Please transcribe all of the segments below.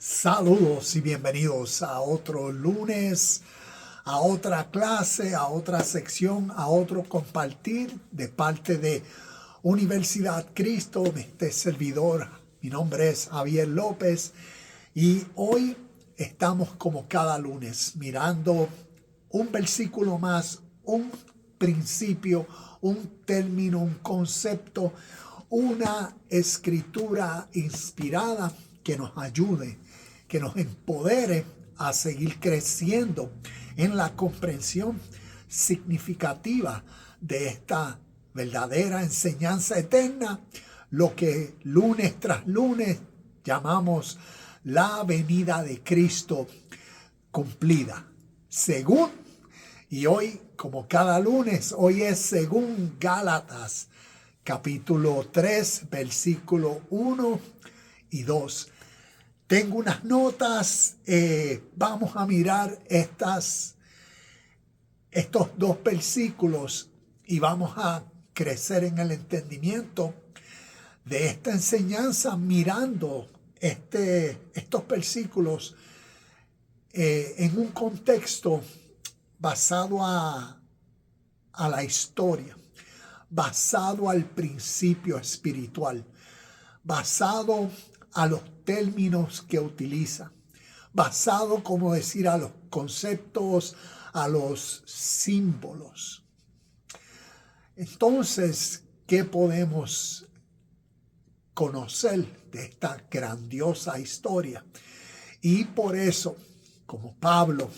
Saludos y bienvenidos a otro lunes, a otra clase, a otra sección, a otro compartir de parte de Universidad Cristo, este servidor. Mi nombre es Javier López y hoy estamos como cada lunes mirando un versículo más, un principio, un término, un concepto, una escritura inspirada que nos ayude, que nos empodere a seguir creciendo en la comprensión significativa de esta verdadera enseñanza eterna, lo que lunes tras lunes llamamos la venida de Cristo cumplida. Y hoy, como cada lunes, hoy es según Gálatas, capítulo 3, versículo 1 y 2. Tengo unas notas, vamos a mirar estos dos versículos y vamos a crecer en el entendimiento de esta enseñanza mirando estos versículos en un contexto basado a la historia, basado al principio espiritual, basado a los términos que utiliza, basado, como decir, a los conceptos, a los símbolos. Entonces, ¿qué podemos conocer de esta grandiosa historia? Y por eso, como Pablo,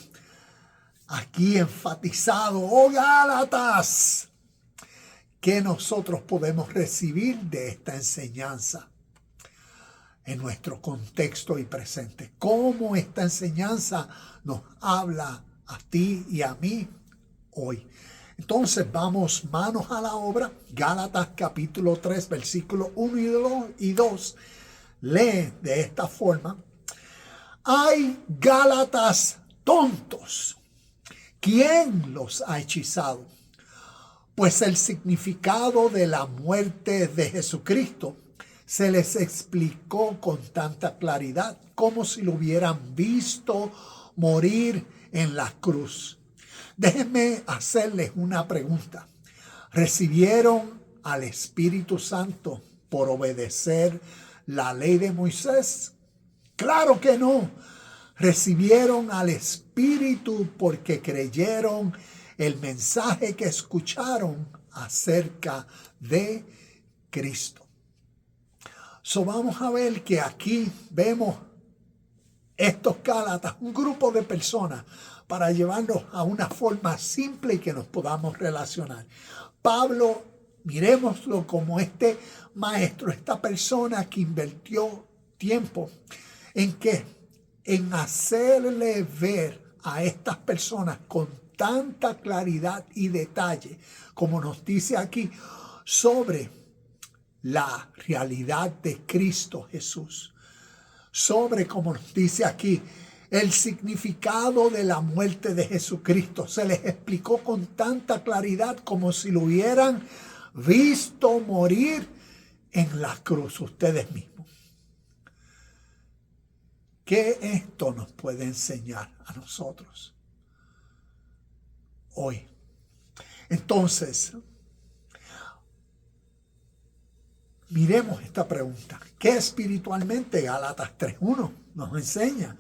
aquí enfatizado, oh Gálatas, ¿qué nosotros podemos recibir de esta enseñanza en nuestro contexto y presente? ¿Cómo esta enseñanza nos habla a ti y a mí hoy? Entonces vamos manos a la obra. Gálatas capítulo 3, versículo 1 y 2. Lee de esta forma: hay Gálatas tontos. ¿Quién los ha hechizado? Pues el significado de la muerte de Jesucristo se les explicó con tanta claridad, como si lo hubieran visto morir en la cruz. Déjenme hacerles una pregunta. ¿Recibieron al Espíritu Santo por obedecer la ley de Moisés? Claro que no. Recibieron al Espíritu porque creyeron el mensaje que escucharon acerca de Cristo. Vamos a ver que aquí vemos estos Gálatas, un grupo de personas, para llevarnos a una forma simple y que nos podamos relacionar. Pablo, miremoslo como este maestro, esta persona que invirtió tiempo en hacerle ver a estas personas con tanta claridad y detalle, como nos dice aquí, sobre la realidad de Cristo Jesús, sobre, como nos dice aquí, el significado de la muerte de Jesucristo. Se les explicó con tanta claridad como si lo hubieran visto morir en la cruz ustedes mismos. ¿Qué esto nos puede enseñar a nosotros hoy? Entonces, miremos esta pregunta. ¿Qué espiritualmente Gálatas 3:1 nos enseña?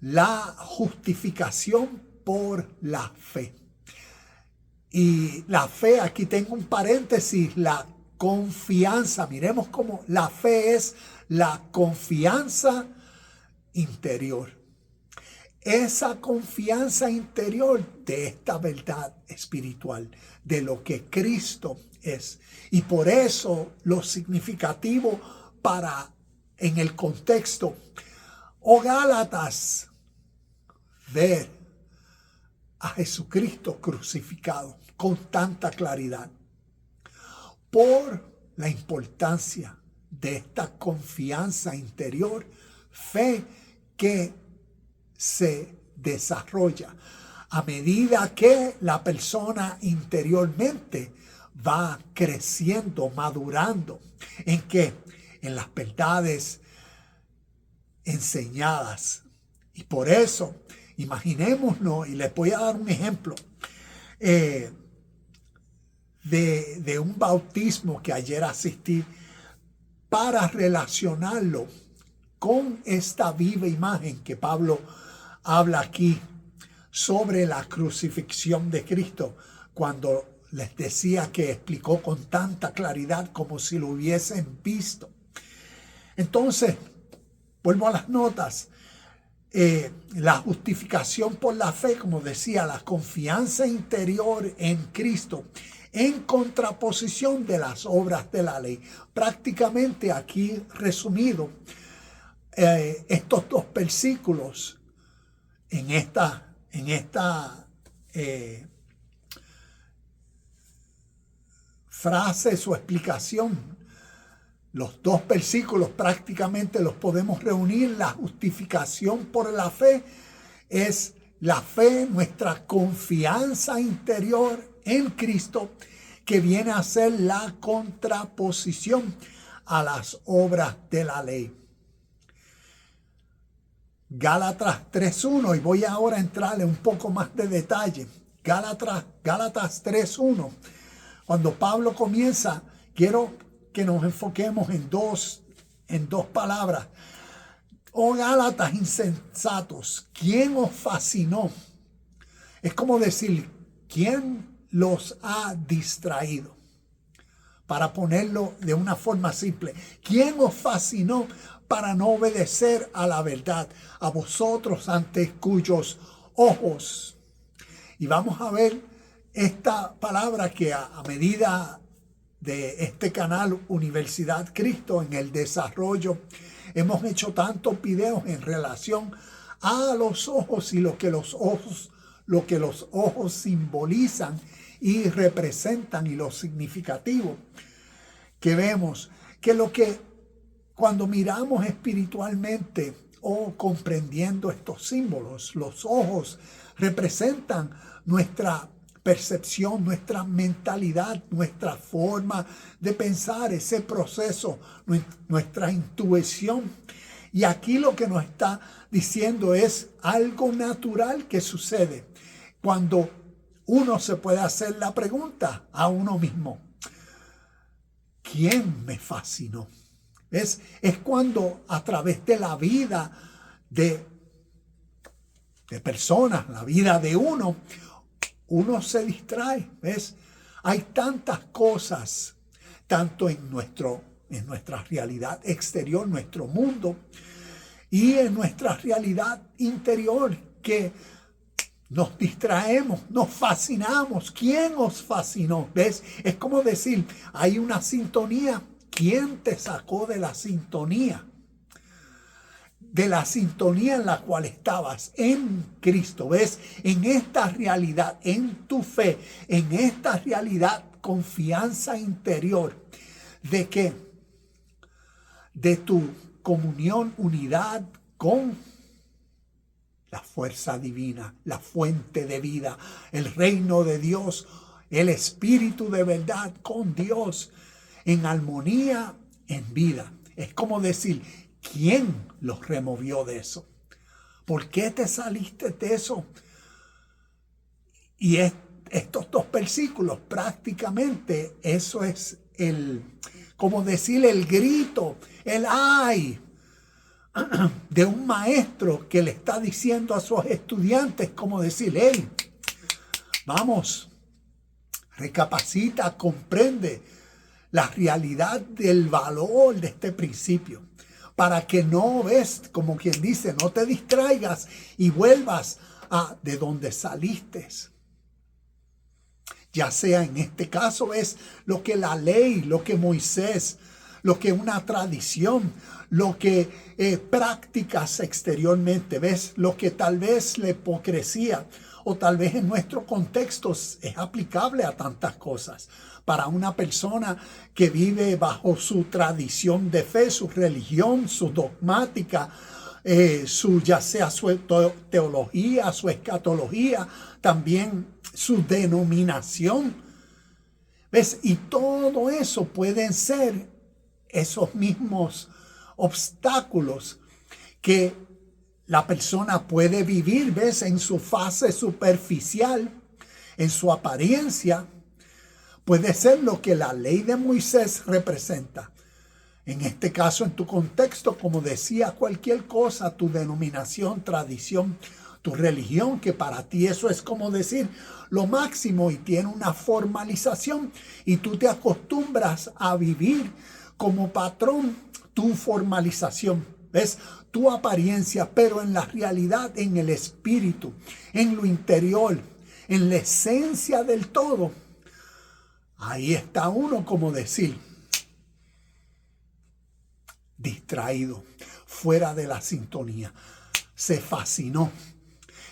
La justificación por la fe. Y la fe, aquí tengo un paréntesis, la confianza. Miremos cómo la fe es la confianza interior. Esa confianza interior de esta verdad espiritual, de lo que Cristo es. Y por eso lo significativo en el contexto, oh Gálatas, ver a Jesucristo crucificado con tanta claridad. Por la importancia de esta confianza interior, fe que se desarrolla a medida que la persona interiormente va creciendo, madurando, en las verdades enseñadas. Y por eso, imaginémonos, y les voy a dar un ejemplo de un bautismo que ayer asistí para relacionarlo con esta viva imagen que Pablo habla aquí sobre la crucifixión de Cristo, cuando les decía que explicó con tanta claridad como si lo hubiesen visto. Entonces, vuelvo a las notas. La justificación por la fe, como decía, la confianza interior en Cristo, en contraposición de las obras de la ley. Prácticamente aquí resumido, estos dos versículos en esta frase o explicación, los dos versículos prácticamente los podemos reunir. La justificación por la fe es la fe, nuestra confianza interior en Cristo, que viene a ser la contraposición a las obras de la ley. Gálatas 3.1, y voy ahora a entrarle un poco más de detalle. Gálatas 3.1, cuando Pablo comienza, quiero que nos enfoquemos en dos palabras. Oh Gálatas insensatos, ¿quién os fascinó? Es como decir, ¿quién los ha distraído? Para ponerlo de una forma simple, ¿quién os fascinó para no obedecer a la verdad? A vosotros ante cuyos ojos. Y vamos a ver esta palabra que a medida de este canal Universidad Cristo en el desarrollo, hemos hecho tantos videos en relación a los ojos y lo que los ojos simbolizan y representan, y lo significativo que vemos que cuando miramos espiritualmente o comprendiendo estos símbolos, los ojos representan nuestra percepción, nuestra mentalidad, nuestra forma de pensar, ese proceso, nuestra intuición. Y aquí lo que nos está diciendo es algo natural que sucede cuando uno se puede hacer la pregunta a uno mismo: ¿quién me fascinó? Es cuando a través de la vida de personas, la vida de uno se distrae, ¿ves? Hay tantas cosas, tanto en nuestra realidad exterior, nuestro mundo, y en nuestra realidad interior, que nos distraemos, nos fascinamos. ¿Quién os fascinó? ¿Ves? Es como decir, hay una sintonía. ¿Quién te sacó de la sintonía? De la sintonía en la cual estabas en Cristo. ¿Ves? En esta realidad, en tu fe, en esta realidad, confianza interior de que de tu comunión, unidad con la fuerza divina, la fuente de vida, el reino de Dios, el espíritu de verdad con Dios, en armonía, en vida. Es como decir, ¿quién los removió de eso? ¿Por qué te saliste de eso? Y estos dos versículos, prácticamente, eso es como decir el grito, el ay de un maestro que le está diciendo a sus estudiantes, como decir, hey, vamos, recapacita, comprende la realidad del valor de este principio, para que no ves, como quien dice, no te distraigas y vuelvas a de donde saliste. Ya sea en este caso es lo que la ley, lo que Moisés, lo que una tradición, lo que practicas exteriormente, ves, lo que tal vez la hipocresía o tal vez en nuestro contexto es aplicable a tantas cosas. Para una persona que vive bajo su tradición de fe, su religión, su dogmática, ya sea su teología, su escatología, también su denominación. ¿Ves? Y todo eso pueden ser esos mismos obstáculos que la persona puede vivir, ¿ves? En su fase superficial, en su apariencia, puede ser lo que la ley de Moisés representa. En este caso, en tu contexto, como decía, cualquier cosa, tu denominación, tradición, tu religión, que para ti eso es como decir lo máximo y tiene una formalización y tú te acostumbras a vivir como patrón tu formalización, ¿ves? Tu apariencia, pero en la realidad, en el espíritu, en lo interior, en la esencia del todo, ahí está uno como decir, distraído, fuera de la sintonía, se fascinó,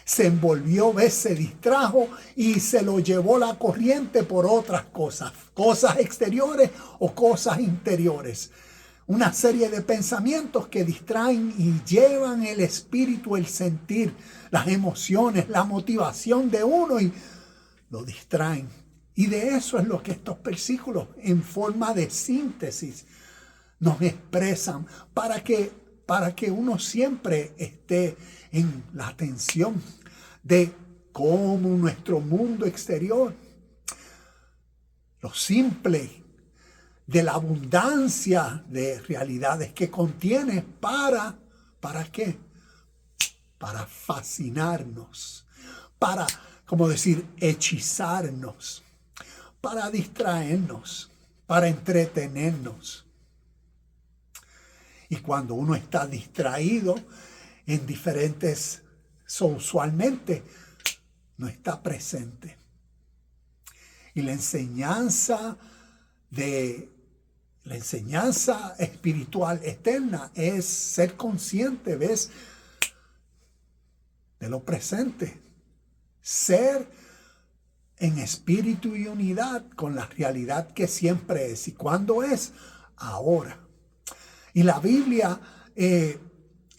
se envolvió, ¿ves? Se distrajo y se lo llevó la corriente por otras cosas, cosas exteriores o cosas interiores. Una serie de pensamientos que distraen y llevan el espíritu, el sentir, las emociones, la motivación de uno y lo distraen. Y de eso es lo que estos versículos en forma de síntesis nos expresan para que uno siempre esté en la atención de cómo nuestro mundo exterior, lo simple de la abundancia de realidades que contiene, ¿para qué? Para fascinarnos, para, como decir, hechizarnos, para distraernos, para entretenernos. Y cuando uno está distraído en diferentes, usualmente no está presente. Y la enseñanza espiritual eterna es ser consciente, ¿ves? De lo presente. Ser en espíritu y unidad con la realidad que siempre es. ¿Y cuándo es? Ahora. Y la Biblia es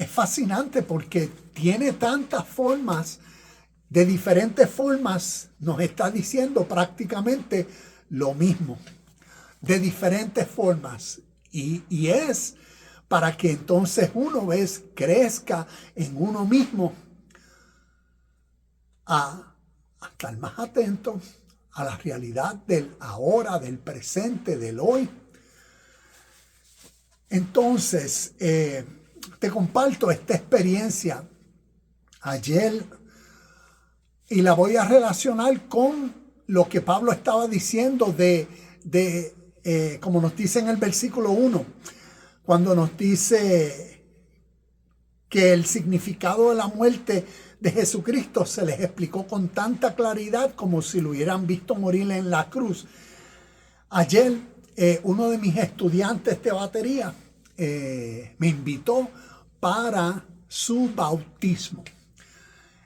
fascinante porque tiene tantas formas, de diferentes formas, nos está diciendo prácticamente lo mismo, de diferentes formas. Y es para que entonces uno, ¿ves? Crezca en uno mismo a estar más atento a la realidad del ahora, del presente, del hoy. Entonces, te comparto esta experiencia ayer y la voy a relacionar con lo que Pablo estaba diciendo como nos dice en el versículo 1, cuando nos dice que el significado de la muerte de Jesucristo se les explicó con tanta claridad como si lo hubieran visto morir en la cruz. Ayer uno de mis estudiantes de batería me invitó para su bautismo.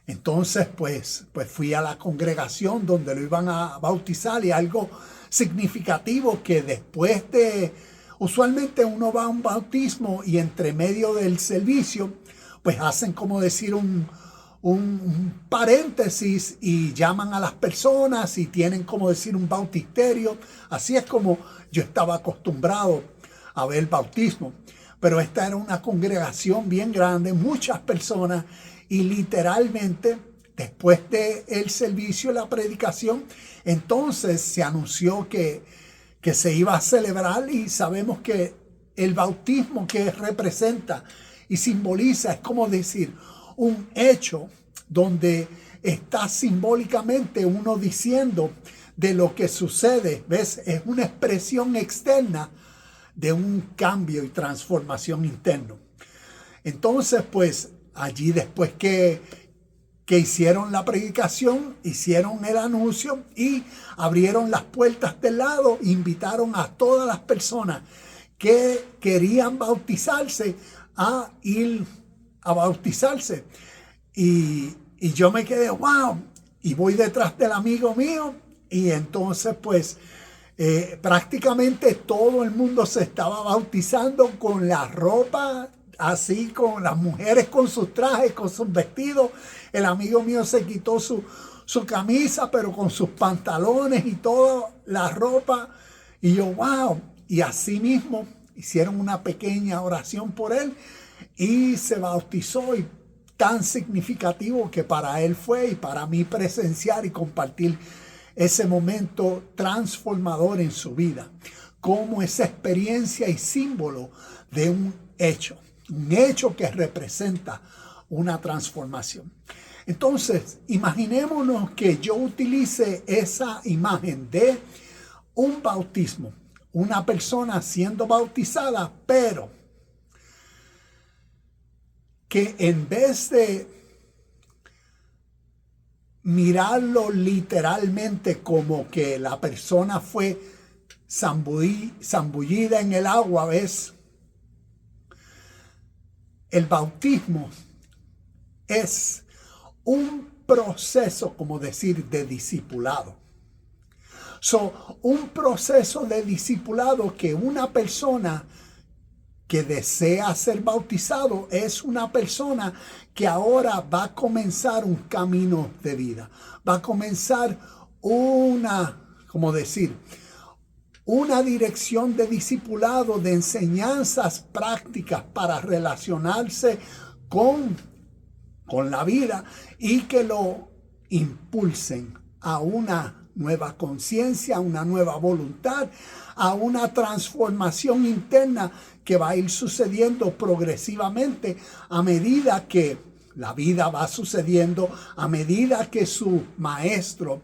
Entonces, pues fui a la congregación donde lo iban a bautizar y algo significativo que después usualmente uno va a un bautismo y entre medio del servicio, pues hacen como decir un paréntesis y llaman a las personas y tienen como decir un bautisterio. Así es como yo estaba acostumbrado a ver el bautismo. Pero esta era una congregación bien grande, muchas personas, y literalmente después del servicio y la predicación, entonces se anunció que se iba a celebrar y sabemos que el bautismo que representa y simboliza es como decir un hecho donde está simbólicamente uno diciendo de lo que sucede, ¿ves? Es una expresión externa de un cambio y transformación interno. Entonces, pues allí después que hicieron la predicación, hicieron el anuncio y abrieron las puertas del lado, invitaron a todas las personas que querían bautizarse a ir a bautizarse. Y yo me quedé, wow, y voy detrás del amigo mío y entonces pues prácticamente todo el mundo se estaba bautizando con la ropa así, con las mujeres con sus trajes, con sus vestidos. El amigo mío se quitó su camisa, pero con sus pantalones y toda la ropa. Y yo, wow. Y así mismo hicieron una pequeña oración por él. y se bautizó, y tan significativo que para él fue, y para mí presenciar y compartir ese momento transformador en su vida, como esa experiencia y símbolo de un hecho que representa una transformación. Entonces, imaginémonos que yo utilice esa imagen de un bautismo, una persona siendo bautizada, pero que en vez de mirarlo literalmente como que la persona fue zambullida en el agua, ¿ves? El bautismo es un proceso, como decir, de discipulado. Un proceso de discipulado que una persona que desea ser bautizado es una persona que ahora va a comenzar un camino de vida. Va a comenzar una dirección de discipulado, de enseñanzas prácticas para relacionarse con la vida, y que lo impulsen a una nueva conciencia, a una nueva voluntad, a una transformación interna que va a ir sucediendo progresivamente a medida que la vida va sucediendo, a medida que su maestro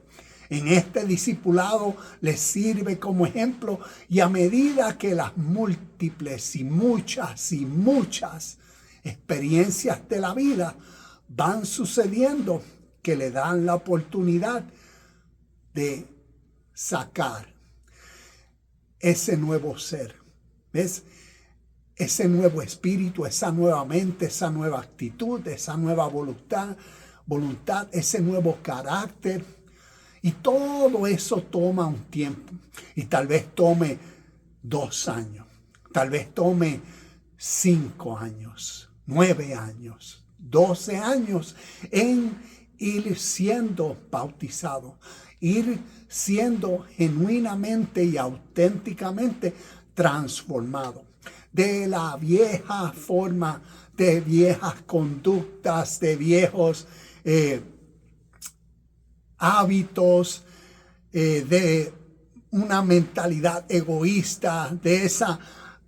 en este discipulado les sirve como ejemplo, y a medida que las múltiples y muchas experiencias de la vida van sucediendo, que le dan la oportunidad de sacar ese nuevo ser, ¿ves? Ese nuevo espíritu, esa nueva mente, esa nueva actitud, esa nueva voluntad, ese nuevo carácter. Y todo eso toma un tiempo, y tal vez tome 2 años, tal vez tome 5 años, 9 años, 12 años en ir siendo bautizado, ir siendo genuinamente y auténticamente transformado de la vieja forma, de viejas conductas, de viejos hábitos, de una mentalidad egoísta, de esa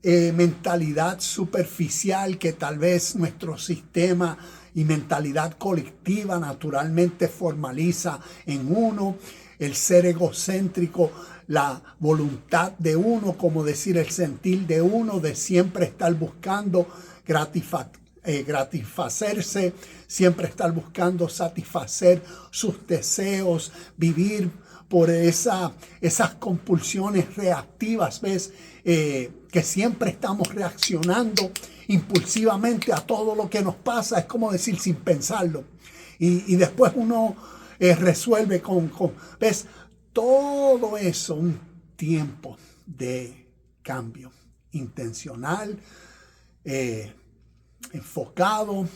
mentalidad superficial que tal vez nuestro sistema y mentalidad colectiva naturalmente formaliza en uno, el ser egocéntrico, la voluntad de uno, como decir, el sentir de uno, de siempre estar buscando gratificarse, siempre estar buscando satisfacer sus deseos, vivir por esas compulsiones reactivas, ¿ves? Que siempre estamos reaccionando impulsivamente a todo lo que nos pasa, es como decir, sin pensarlo. Y después uno resuelve ¿ves? Todo eso, un tiempo de cambio intencional, enfocado,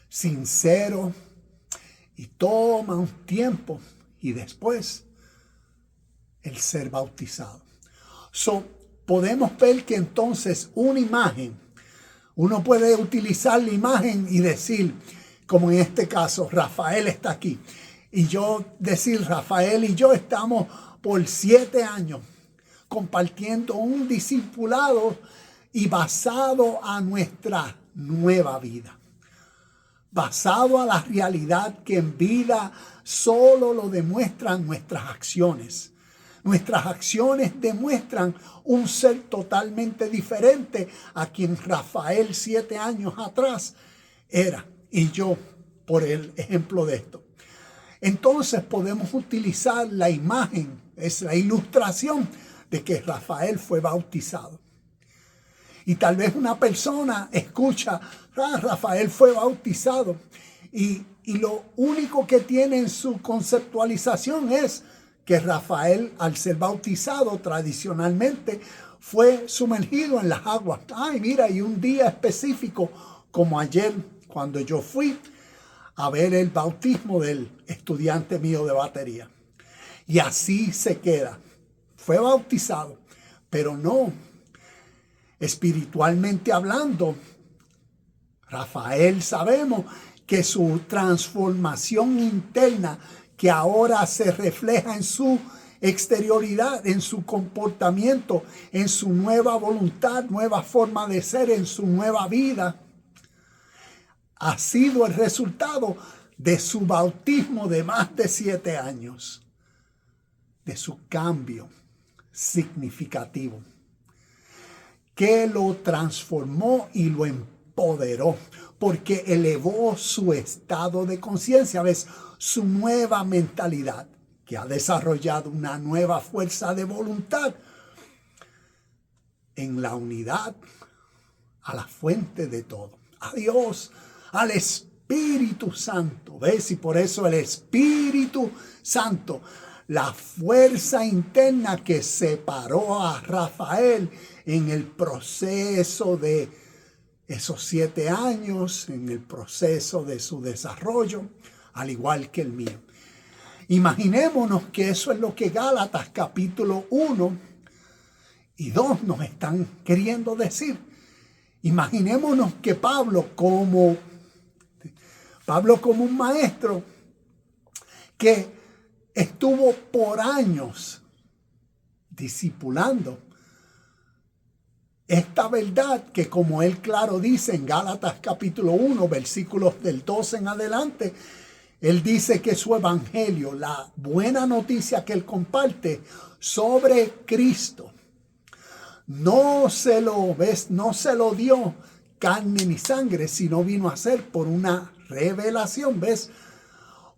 sincero, y toma un tiempo, y después el ser bautizado. Podemos ver que entonces una imagen, uno puede utilizar la imagen y decir, como en este caso, Rafael está aquí, y yo decir, Rafael y yo estamos por 7 años compartiendo un discipulado y basado a nuestra nueva vida, basado a la realidad que en vida solo lo demuestran nuestras acciones. Nuestras acciones demuestran un ser totalmente diferente a quien Rafael 7 años atrás era, y yo por el ejemplo de esto. Entonces podemos utilizar la imagen, es la ilustración de que Rafael fue bautizado. Y tal vez una persona escucha, Rafael fue bautizado, y lo único que tiene en su conceptualización es que Rafael, al ser bautizado tradicionalmente, fue sumergido en las aguas. Ay, mira, y un día específico, como ayer, cuando yo fui a ver el bautismo del estudiante mío de batería. Y así se queda. Fue bautizado, pero no espiritualmente hablando, Rafael sabemos que su transformación interna, que ahora se refleja en su exterioridad, en su comportamiento, en su nueva voluntad, nueva forma de ser, en su nueva vida, ha sido el resultado de su bautismo de más de 7 años, de su cambio significativo, que lo transformó y lo empoderó, porque elevó su estado de conciencia, ¿ves? Su nueva mentalidad, que ha desarrollado una nueva fuerza de voluntad en la unidad a la fuente de todo, a Dios, al Espíritu Santo, ¿ves? Y por eso el Espíritu Santo, la fuerza interna que separó a Rafael en el proceso de esos 7 años, en el proceso de su desarrollo, al igual que el mío. Imaginémonos que eso es lo que Gálatas capítulo 1 y 2 nos están queriendo decir. Imaginémonos que Pablo como un maestro que estuvo por años discipulando esta verdad que, como él claro dice en Gálatas capítulo 1, versículos del 12 en adelante, él dice que su evangelio, la buena noticia que él comparte sobre Cristo, no se lo dio carne ni sangre, sino vino a ser por una revelación, ¿ves?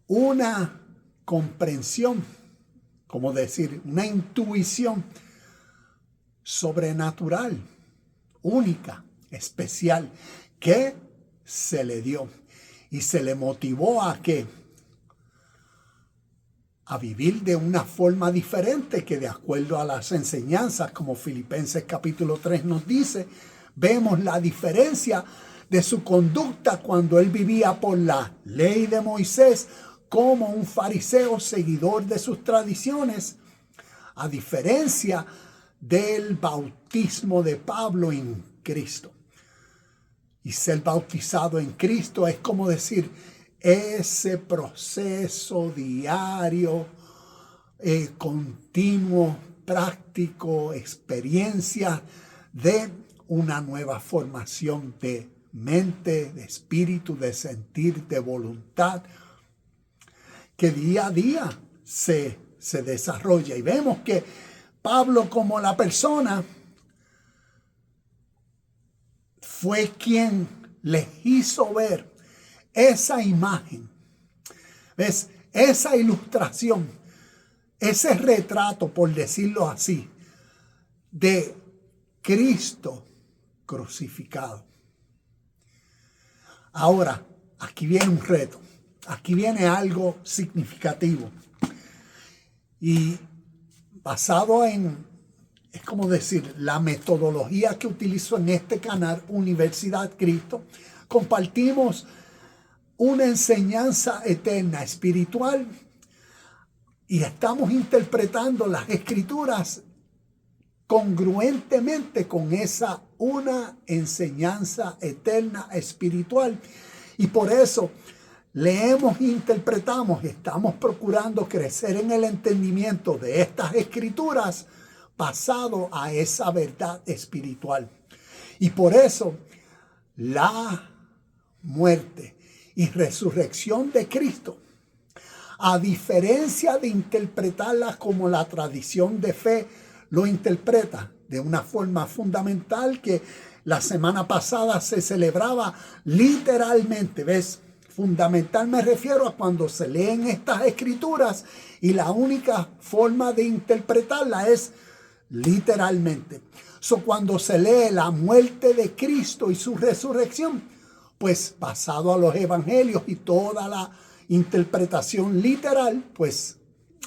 Una comprensión, como decir, una intuición sobrenatural, única, especial, que se le dio y se le motivó a ¿qué? A vivir de una forma diferente, que de acuerdo a las enseñanzas, como Filipenses capítulo 3 nos dice, vemos la diferencia de su conducta cuando él vivía por la ley de Moisés como un fariseo seguidor de sus tradiciones, a diferencia del bautismo de Pablo en Cristo. Y ser bautizado en Cristo es como decir, ese proceso diario, continuo, práctico, experiencia de una nueva formación de mente, de espíritu, de sentir, de voluntad, que día a día se desarrolla. Y vemos que Pablo, como la persona, fue quien les hizo ver esa imagen, ¿ves? Esa ilustración, ese retrato, por decirlo así, de Cristo crucificado. Ahora, aquí viene un reto, aquí viene algo significativo. Y basado en, es como decir, la metodología que utilizo en este canal, Universidad Cristo, compartimos una enseñanza eterna, espiritual, y estamos interpretando las escrituras congruentemente con esa una enseñanza eterna, espiritual. Y por eso leemos e interpretamos, estamos procurando crecer en el entendimiento de estas escrituras basado a esa verdad espiritual. Y por eso la muerte y resurrección de Cristo, a diferencia de interpretarlas como la tradición de fe lo interpreta de una forma fundamental, que la semana pasada se celebraba literalmente, ¿ves? Fundamental me refiero a cuando se leen estas escrituras y la única forma de interpretarla es literalmente. Cuando se lee la muerte de Cristo y su resurrección, pues basado a los evangelios y toda la interpretación literal, pues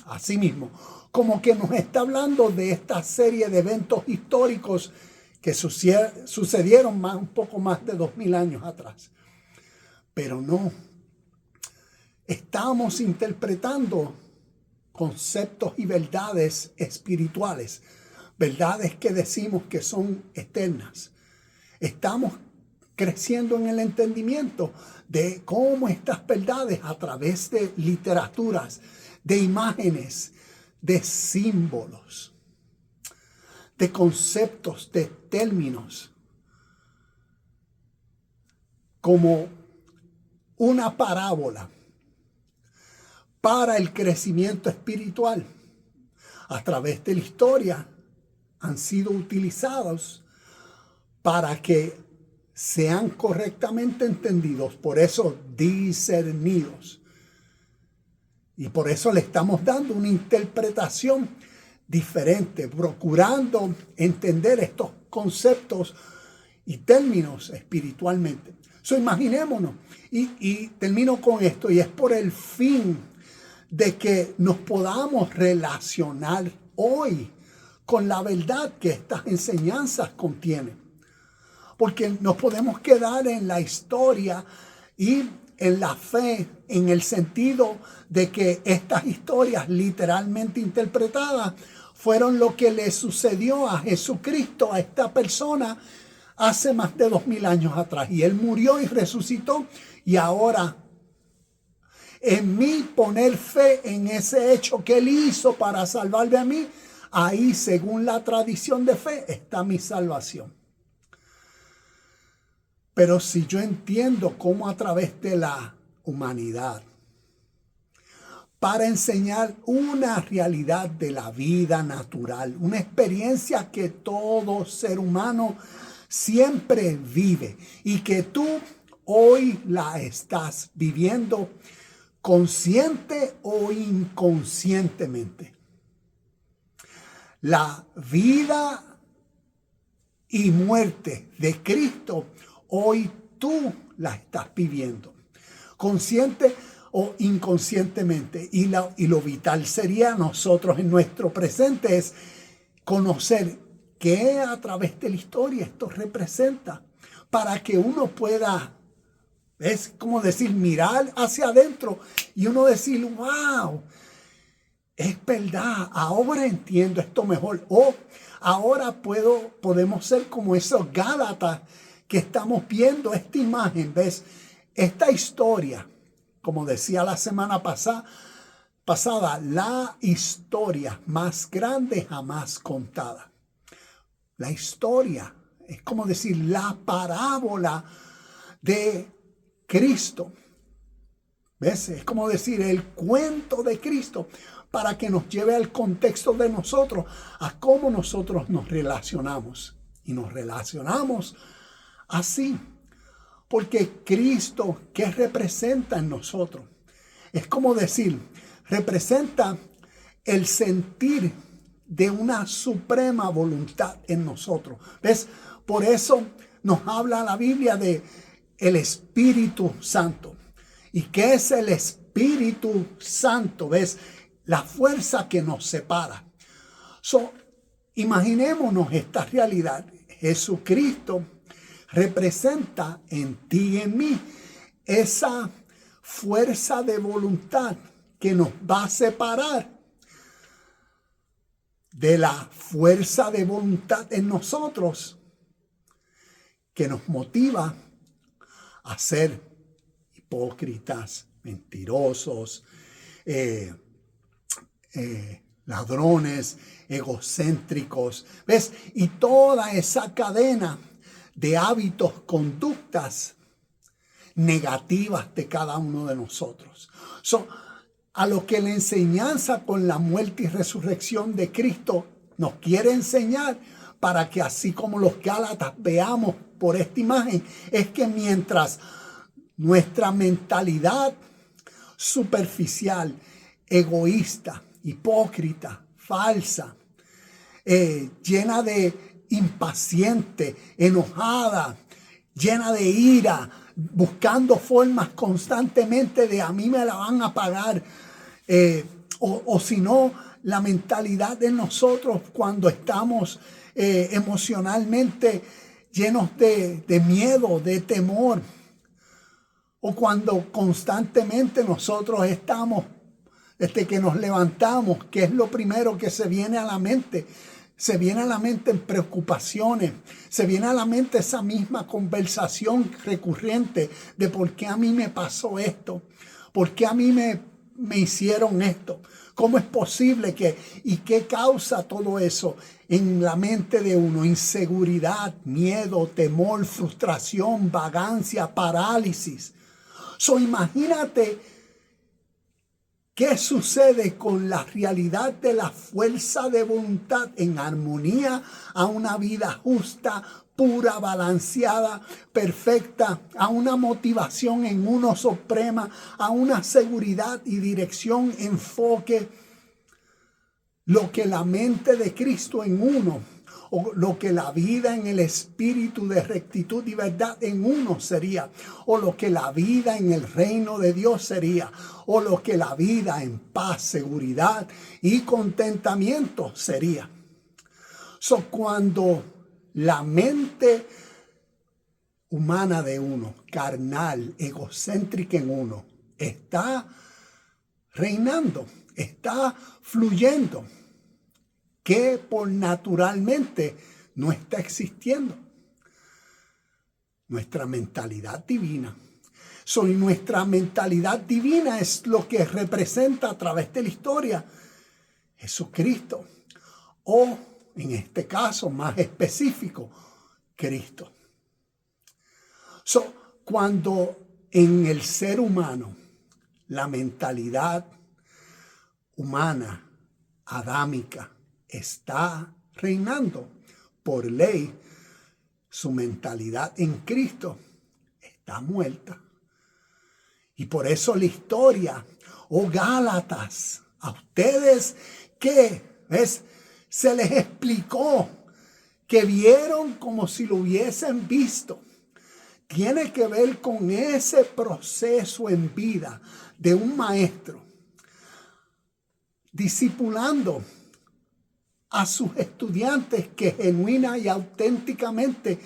así mismo, como que nos está hablando de esta serie de eventos históricos que sucedieron un poco más de 2000 años atrás. Pero no, estamos interpretando conceptos y verdades espirituales, verdades que decimos que son eternas. Estamos creciendo en el entendimiento de cómo estas verdades a través de literaturas, de imágenes, de símbolos, de conceptos, de términos, como una parábola para el crecimiento espiritual a través de la historia han sido utilizados para que sean correctamente entendidos, por eso discernidos. Y por eso le estamos dando una interpretación diferente, procurando entender estos conceptos y términos espiritualmente. Imaginémonos, y termino con esto, y es por el fin de que nos podamos relacionar hoy con la verdad que estas enseñanzas contienen. Porque nos podemos quedar en la historia y en la fe, en el sentido de que estas historias literalmente interpretadas fueron lo que le sucedió a Jesucristo, a esta persona, hace más de 2000 años atrás. Y Él murió y resucitó. Y ahora, en mí poner fe en ese hecho que Él hizo para salvarme a mí, ahí, según la tradición de fe, está mi salvación. Pero si yo entiendo cómo a través de la humanidad, para enseñar una realidad de la vida natural, una experiencia que todo ser humano siempre vive y que tú hoy la estás viviendo consciente o inconscientemente. La vida y muerte de Cristo hoy tú la estás viviendo, consciente o inconscientemente. Y lo vital sería nosotros en nuestro presente es conocer qué a través de la historia esto representa, para que uno pueda, es como decir, mirar hacia adentro y uno decir, wow, es verdad, ahora entiendo esto mejor. O ahora podemos ser como esos Gálatas que estamos viendo esta imagen, ¿ves? Esta historia, como decía la semana pasada, la historia más grande jamás contada. La historia es como decir la parábola de Cristo. ¿Ves? Es como decir el cuento de Cristo para que nos lleve al contexto de nosotros, a cómo nosotros nos relacionamos. Y nos relacionamos así. Porque Cristo, ¿qué representa en nosotros? Es como decir, representa el sentir de una suprema voluntad en nosotros. ¿Ves? Por eso nos habla la Biblia de el Espíritu Santo. ¿Y qué es el Espíritu Santo? ¿Ves? La fuerza que nos separa. Imaginémonos esta realidad. Jesucristo representa en ti y en mí esa fuerza de voluntad que nos va a separar de la fuerza de voluntad en nosotros que nos motiva a ser hipócritas, mentirosos, ladrones, egocéntricos, ¿ves? Y toda esa cadena de hábitos, conductas negativas de cada uno de nosotros. A lo que la enseñanza con la muerte y resurrección de Cristo nos quiere enseñar, para que así como los Gálatas veamos por esta imagen, es que mientras nuestra mentalidad superficial, egoísta, hipócrita, falsa, llena de impaciente, enojada, llena de ira, buscando formas constantemente de a mí me la van a pagar, o si no, la mentalidad de nosotros cuando estamos emocionalmente llenos de miedo, de temor, o cuando constantemente nosotros estamos, desde que nos levantamos, que es lo primero que se viene a la mente, se viene a la mente en preocupaciones, se viene a la mente esa misma conversación recurrente de por qué a mí me pasó esto, por qué a mí me hicieron esto, cómo es posible que, y qué causa todo eso en la mente de uno: inseguridad, miedo, temor, frustración, vagancia, parálisis. Imagínate qué sucede con la realidad de la fuerza de voluntad en armonía a una vida justa, pura, balanceada, perfecta, a una motivación en uno suprema, a una seguridad y dirección, enfoque. Lo que la mente de Cristo en uno, o lo que la vida en el espíritu de rectitud y verdad en uno sería, o lo que la vida en el reino de Dios sería, o lo que la vida en paz, seguridad y contentamiento sería. Cuando la mente humana de uno, carnal, egocéntrica en uno, está reinando, está fluyendo, que por naturalmente no está existiendo. Nuestra mentalidad divina. Y nuestra mentalidad divina es lo que representa a través de la historia Jesucristo, o en este caso más específico, Cristo. Cuando en el ser humano la mentalidad humana, adámica, está reinando por ley, su mentalidad en Cristo está muerta. Y por eso la historia, Gálatas, a ustedes que se les explicó, que vieron como si lo hubiesen visto, tiene que ver con ese proceso en vida de un maestro discipulando a sus estudiantes que genuina y auténticamente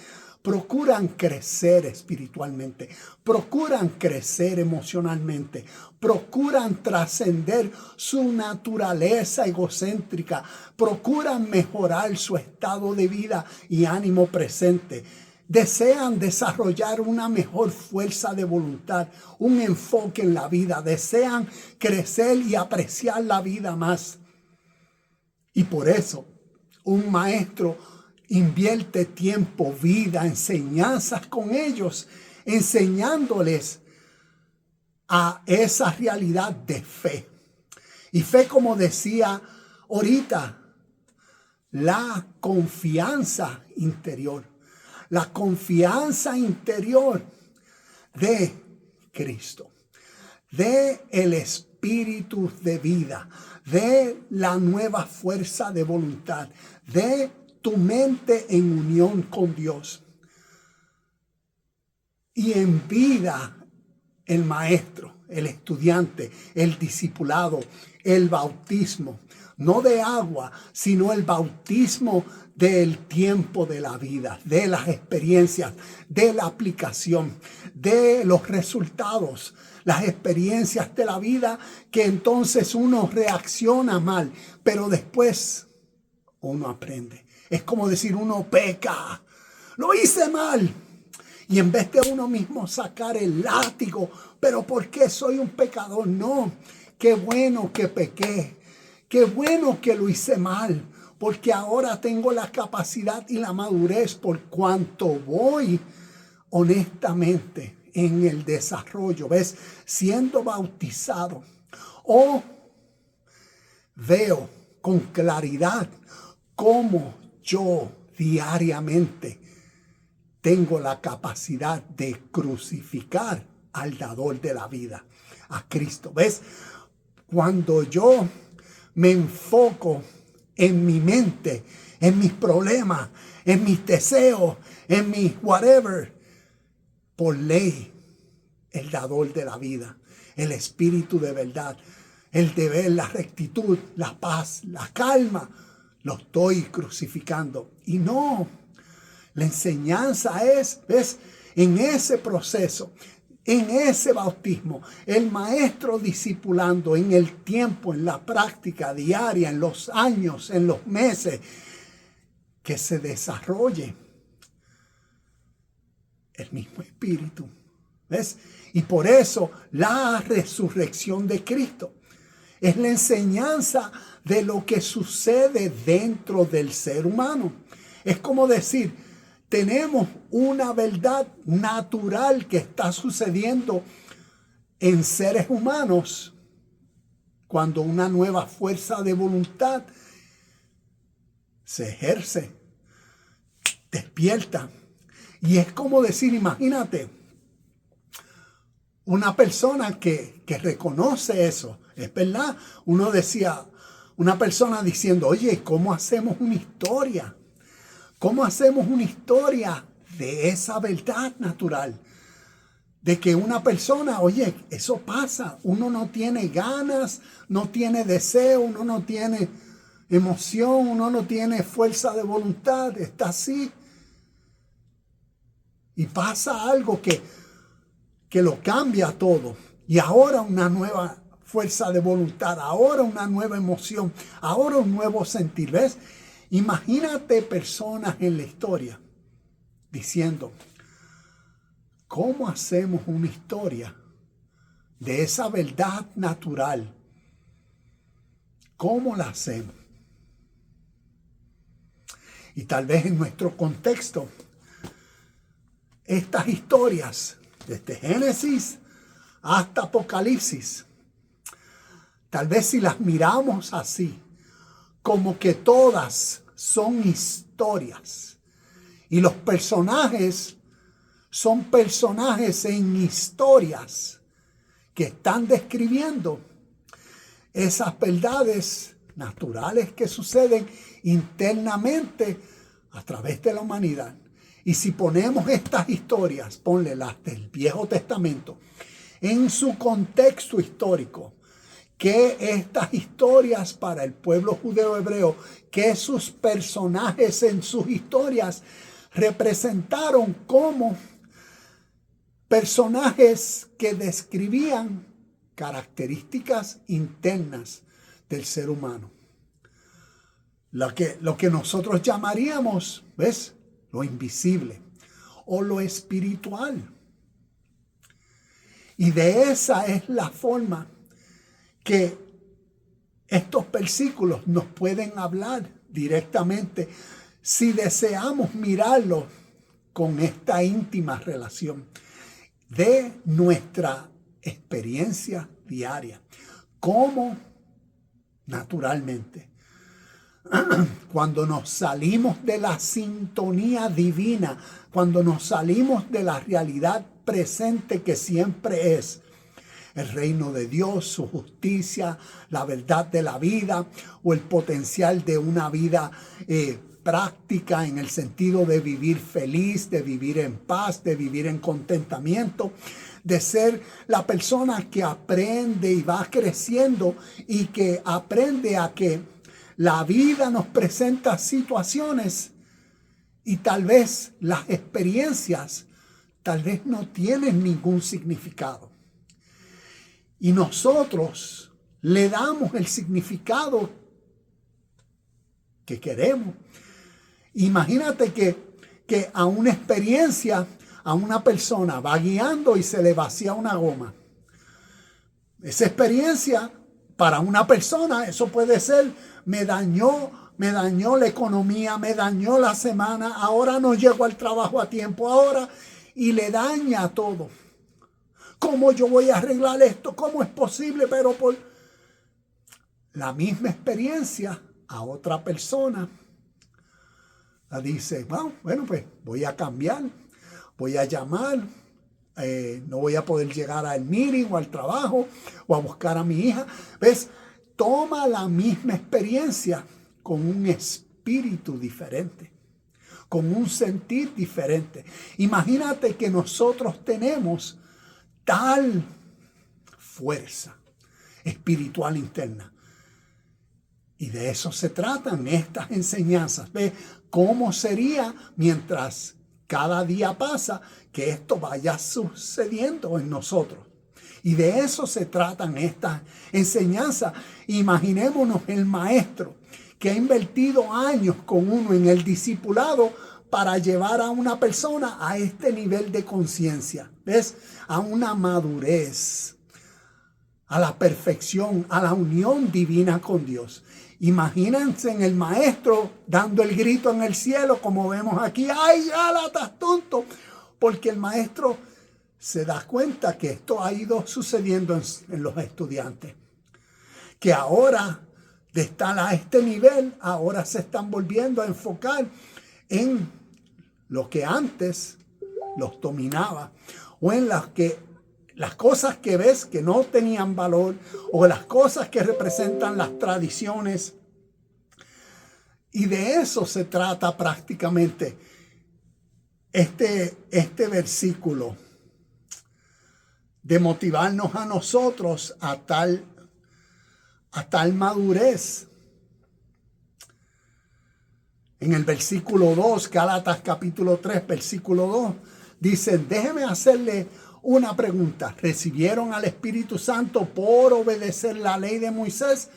procuran crecer espiritualmente, procuran crecer emocionalmente, procuran trascender su naturaleza egocéntrica, procuran mejorar su estado de vida y ánimo presente. Desean desarrollar una mejor fuerza de voluntad, un enfoque en la vida, desean crecer y apreciar la vida más. Y por eso un maestro invierte tiempo, vida, enseñanzas con ellos, enseñándoles a esa realidad de fe. Y fe, como decía ahorita, la confianza interior. La confianza interior de Cristo, de el espíritu de vida, de la nueva fuerza de voluntad, de tu mente en unión con Dios. Y en vida el maestro, el estudiante, el discipulado, el bautismo, no de agua, sino el bautismo del tiempo de la vida, de las experiencias, de la aplicación, de los resultados, las experiencias de la vida, que entonces uno reacciona mal, pero después uno aprende. Es como decir, uno peca, lo hice mal. Y en vez de uno mismo sacar el látigo, pero ¿por qué soy un pecador? No, qué bueno que pequé, qué bueno que lo hice mal, porque ahora tengo la capacidad y la madurez por cuanto voy honestamente en el desarrollo, siendo bautizado, o veo con claridad cómo yo diariamente tengo la capacidad de crucificar al dador de la vida, a Cristo. Cuando yo me enfoco en mi mente, en mis problemas, en mis deseos, en mi whatever, por ley, el dador de la vida, el espíritu de verdad, el deber, la rectitud, la paz, la calma, lo estoy crucificando. Y no, la enseñanza es, en ese proceso, en ese bautismo, el maestro discipulando en el tiempo, en la práctica diaria, en los años, en los meses, que se desarrolle el mismo espíritu. ¿Ves? Y por eso la resurrección de Cristo es la enseñanza de lo que sucede dentro del ser humano. Es como decir, tenemos una verdad natural que está sucediendo en seres humanos cuando una nueva fuerza de voluntad se ejerce, despierta. Y es como decir, imagínate, una persona que reconoce eso. Es verdad, uno decía, una persona diciendo, oye, ¿cómo hacemos una historia? ¿Cómo hacemos una historia de esa verdad natural? De que una persona, oye, eso pasa. Uno no tiene ganas, no tiene deseo, uno no tiene emoción, uno no tiene fuerza de voluntad, está así. Y pasa algo que lo cambia todo. Y ahora una nueva fuerza de voluntad, ahora una nueva emoción, ahora un nuevo sentir. ¿Ves? Imagínate personas en la historia diciendo, ¿cómo hacemos una historia de esa verdad natural? ¿Cómo la hacemos? Y tal vez en nuestro contexto, estas historias, desde Génesis hasta Apocalipsis, tal vez si las miramos así, como que todas son historias. Y los personajes son personajes en historias que están describiendo esas verdades naturales que suceden internamente a través de la humanidad. Y si ponemos estas historias, ponle las del Viejo Testamento, en su contexto histórico, que estas historias para el pueblo judeo hebreo, que sus personajes en sus historias representaron como personajes que describían características internas del ser humano. Lo que nosotros llamaríamos, ¿ves?, lo invisible o lo espiritual. Y de esa es la forma que estos versículos nos pueden hablar directamente si deseamos mirarlo con esta íntima relación de nuestra experiencia diaria. Cómo naturalmente, cuando nos salimos de la sintonía divina, cuando nos salimos de la realidad presente que siempre es el reino de Dios, su justicia, la verdad de la vida o el potencial de una vida práctica en el sentido de vivir feliz, de vivir en paz, de vivir en contentamiento, de ser la persona que aprende y va creciendo y que aprende a que la vida nos presenta situaciones y tal vez las experiencias tal vez no tienen ningún significado. Y nosotros le damos el significado que queremos. Imagínate que a una experiencia, a una persona va guiando y se le vacía una goma. Esa experiencia para una persona, eso puede ser, me dañó la economía, me dañó la semana, ahora no llego al trabajo a tiempo, ahora, y le daña todo. ¿Cómo yo voy a arreglar esto? ¿Cómo es posible? Pero por la misma experiencia a otra persona, la dice, bueno, pues voy a cambiar, voy a llamar, no voy a poder llegar al meeting o al trabajo o a buscar a mi hija. ¿Ves? Toma la misma experiencia con un espíritu diferente, con un sentir diferente. Imagínate que nosotros tenemos tal fuerza espiritual interna. Y de eso se tratan estas enseñanzas. ¿Ve? ¿Cómo sería mientras cada día pasa que esto vaya sucediendo en nosotros? Y de eso se tratan estas enseñanzas. Imaginémonos el maestro que ha invertido años con uno en el discipulado para llevar a una persona a este nivel de conciencia, ¿ves? A una madurez, a la perfección, a la unión divina con Dios. Imagínense en el maestro dando el grito en el cielo, como vemos aquí, ¡ay, Gálatas, tonto! Porque el maestro se da cuenta que esto ha ido sucediendo en los estudiantes. Que ahora, de estar a este nivel, ahora se están volviendo a enfocar en lo que antes los dominaba, o en las cosas que ves que no tenían valor, o las cosas que representan las tradiciones. Y de eso se trata prácticamente este versículo, de motivarnos a nosotros a tal madurez. En el versículo 2, Gálatas capítulo 3, versículo 2, dicen, déjeme hacerle una pregunta. ¿Recibieron al Espíritu Santo por obedecer la ley de Moisés?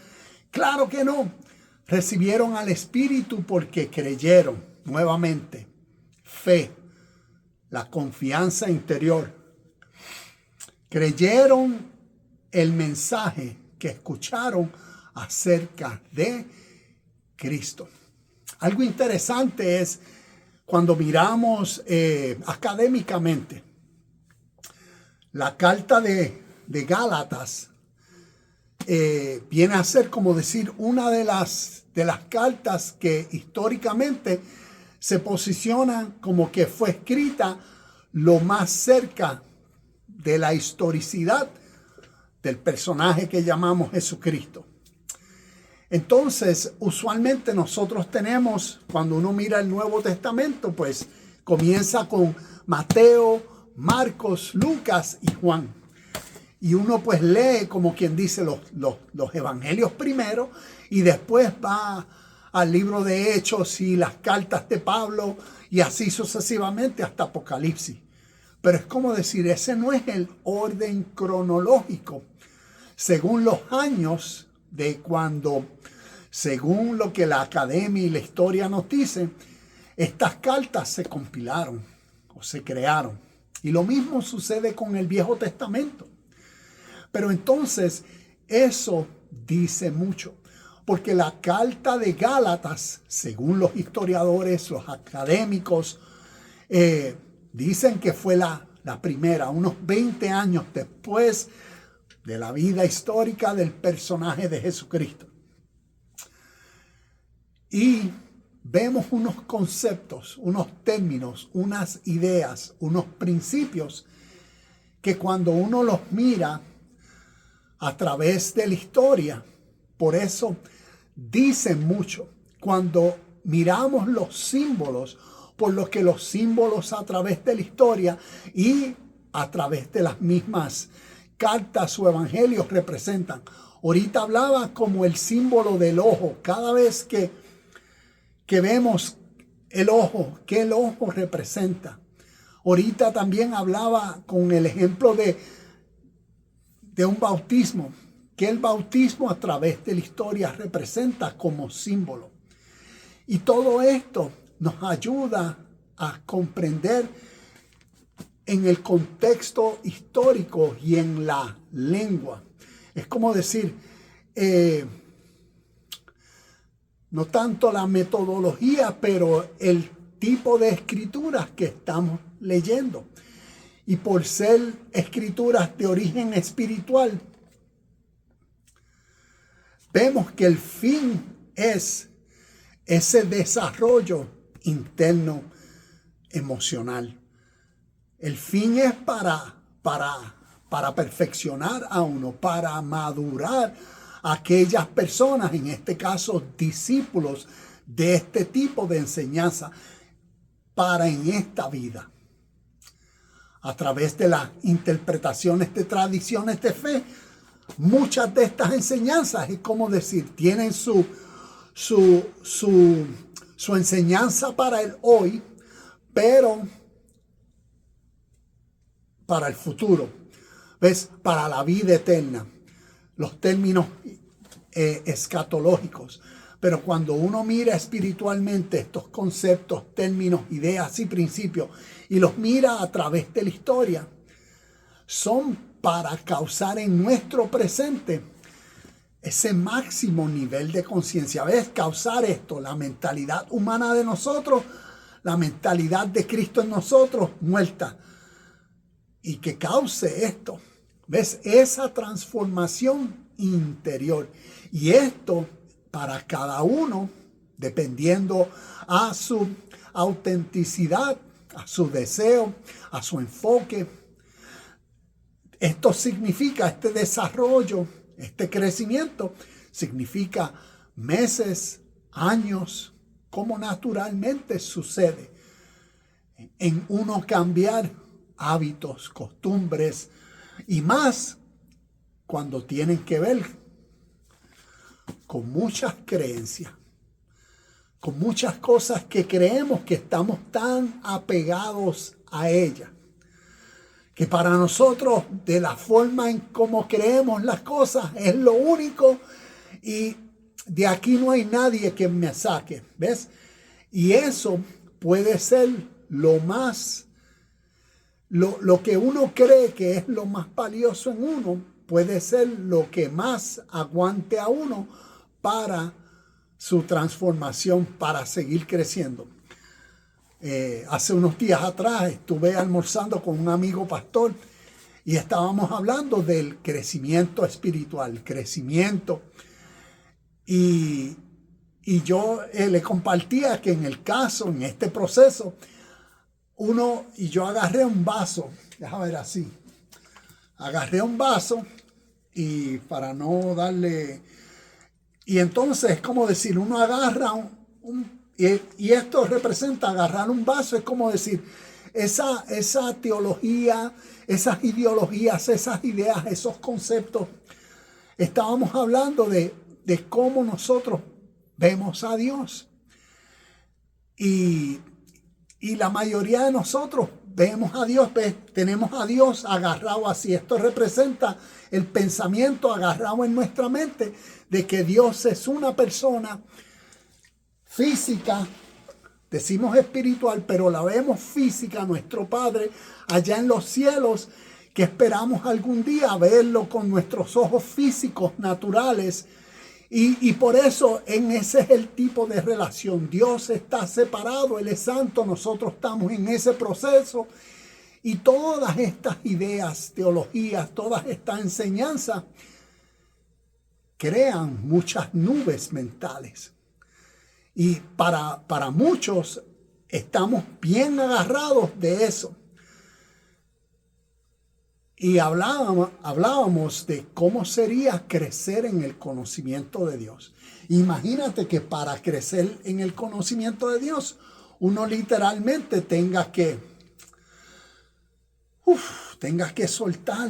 Claro que no. Recibieron al Espíritu porque creyeron. Nuevamente, fe, la confianza interior. Creyeron el mensaje que escucharon acerca de Cristo. Algo interesante es cuando miramos académicamente la carta de Gálatas, viene a ser como decir una de las cartas que históricamente se posicionan como que fue escrita lo más cerca de la historicidad del personaje que llamamos Jesucristo. Entonces, usualmente nosotros tenemos, cuando uno mira el Nuevo Testamento, pues comienza con Mateo, Marcos, Lucas y Juan. Y uno pues lee, como quien dice, los evangelios primero, y después va al libro de Hechos y las cartas de Pablo, y así sucesivamente hasta Apocalipsis. Pero es como decir, ese no es el orden cronológico, según los años de cuando, según lo que la academia y la historia nos dicen, estas cartas se compilaron o se crearon. Y lo mismo sucede con el Viejo Testamento. Pero entonces eso dice mucho, porque la carta de Gálatas, según los historiadores, los académicos, dicen que fue la primera, unos 20 años después de la vida histórica del personaje de Jesucristo. Y vemos unos conceptos, unos términos, unas ideas, unos principios que cuando uno los mira a través de la historia, por eso dicen mucho. Cuando miramos los símbolos, por lo que los símbolos a través de la historia y a través de las mismas cartas o evangelios representan. Ahorita hablaba como el símbolo del ojo. Cada vez que vemos el ojo, ¿qué el ojo representa? Ahorita también hablaba con el ejemplo de un bautismo, que el bautismo a través de la historia representa como símbolo. Y todo esto nos ayuda a comprender en el contexto histórico y en la lengua. Es como decir, no tanto la metodología, pero el tipo de escrituras que estamos leyendo. Y por ser escrituras de origen espiritual, vemos que el fin es ese desarrollo interno emocional. El fin es para perfeccionar a uno, para madurar a aquellas personas, en este caso discípulos de este tipo de enseñanza, para en esta vida. A través de las interpretaciones de tradiciones de fe, muchas de estas enseñanzas, es como decir, tienen su enseñanza para el hoy, pero para el futuro, ¿ves? Para la vida eterna. Los términos escatológicos. Pero cuando uno mira espiritualmente estos conceptos, términos, ideas y principios y los mira a través de la historia, son para causar en nuestro presente ese máximo nivel de conciencia. ¿Ves? Causar esto, la mentalidad humana de nosotros, la mentalidad de Cristo en nosotros, muerta. Y que cause esto. ¿Ves? Esa transformación interior. Y esto para cada uno, dependiendo a su autenticidad, a su deseo, a su enfoque. Esto significa este desarrollo, este crecimiento, significa meses, años, como naturalmente sucede en uno cambiar hábitos, costumbres y más cuando tienen que ver con muchas creencias, con muchas cosas que creemos que estamos tan apegados a ellas, que para nosotros de la forma en cómo creemos las cosas es lo único y de aquí no hay nadie que me saque, ¿ves? Y eso puede ser lo que uno cree que es lo más valioso en uno, puede ser lo que más aguante a uno para su transformación, para seguir creciendo. Hace unos días atrás estuve almorzando con un amigo pastor y estábamos hablando del crecimiento espiritual, crecimiento. Y yo le compartía que en el caso, en este proceso, yo agarré un vaso, déjame ver así, agarré un vaso y para no darle, y entonces es como decir, uno agarra y esto representa agarrar un vaso, es como decir, esa teología, esas ideologías, esas ideas, esos conceptos, estábamos hablando de cómo nosotros vemos a Dios. Y la mayoría de nosotros vemos a Dios, tenemos a Dios agarrado así. Esto representa el pensamiento agarrado en nuestra mente de que Dios es una persona física, decimos espiritual, pero la vemos física, nuestro Padre allá en los cielos, que esperamos algún día verlo con nuestros ojos físicos naturales. Y por eso ese es el tipo de relación. Dios está separado, Él es santo, nosotros estamos en ese proceso. Y todas estas ideas, teologías, todas estas enseñanzas crean muchas nubes mentales. Y para muchos estamos bien agarrados de eso. Y hablábamos de cómo sería crecer en el conocimiento de Dios. Imagínate que para crecer en el conocimiento de Dios, uno literalmente tenga que soltar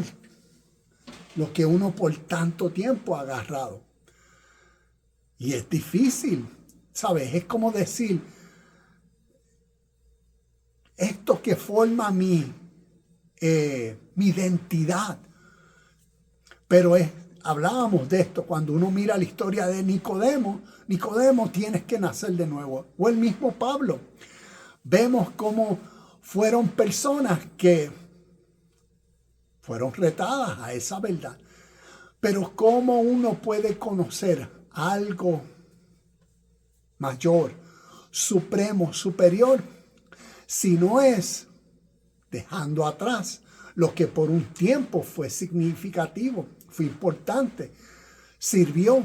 lo que uno por tanto tiempo ha agarrado. Y es difícil, ¿sabes? Es como decir, esto que forma mi identidad. Pero hablábamos de esto cuando uno mira la historia de Nicodemo. Nicodemo, tienes que nacer de nuevo. O el mismo Pablo. Vemos cómo fueron personas que fueron retadas a esa verdad. Pero cómo uno puede conocer algo mayor, supremo, superior, si no es dejando atrás lo que por un tiempo fue significativo, fue importante, sirvió,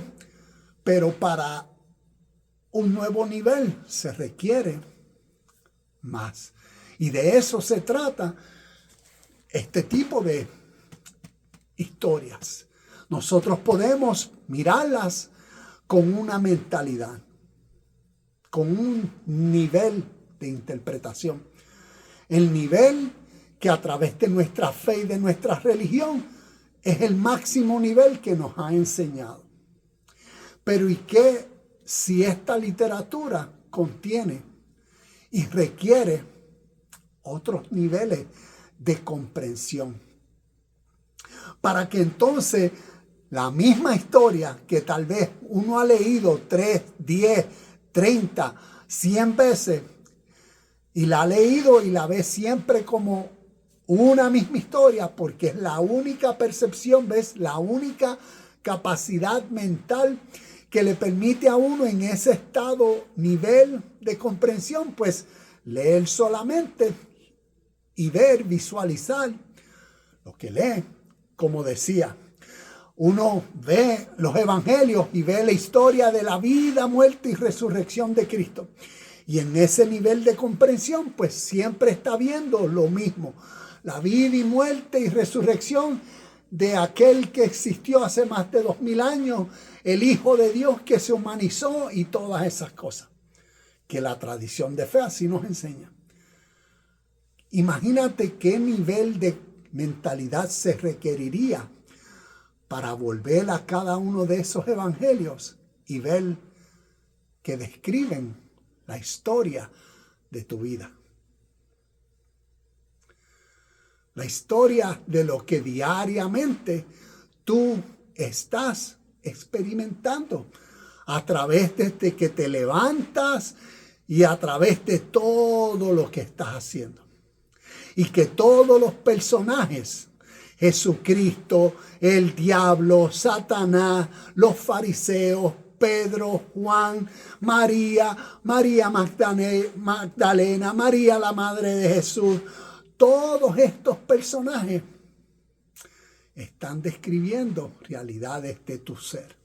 pero para un nuevo nivel se requiere más. Y de eso se trata este tipo de historias. Nosotros podemos mirarlas con una mentalidad, con un nivel de interpretación. El nivel que a través de nuestra fe y de nuestra religión es el máximo nivel que nos ha enseñado. Pero ¿y qué si esta literatura contiene y requiere otros niveles de comprensión? Para que entonces la misma historia que tal vez uno ha leído 3, 10, 30, 100 veces y la ha leído y la ve siempre como una misma historia porque es la única percepción, ¿ves? La única capacidad mental que le permite a uno en ese estado, nivel de comprensión, pues leer solamente y ver, visualizar lo que lee. Como decía, uno ve los evangelios y ve la historia de la vida, muerte y resurrección de Cristo. Y en ese nivel de comprensión, pues siempre está viendo lo mismo. La vida y muerte y resurrección de aquel que existió hace más de 2000 años, el Hijo de Dios que se humanizó y todas esas cosas que la tradición de fe así nos enseña. Imagínate qué nivel de mentalidad se requeriría para volver a cada uno de esos evangelios y ver que describen la historia de tu vida. La historia de lo que diariamente tú estás experimentando a través de que te levantas y a través de todo lo que estás haciendo. Y que todos los personajes, Jesucristo, el diablo, Satanás, los fariseos, Pedro, Juan, María Magdalena, María la madre de Jesús, todos estos personajes están describiendo realidades de tu ser.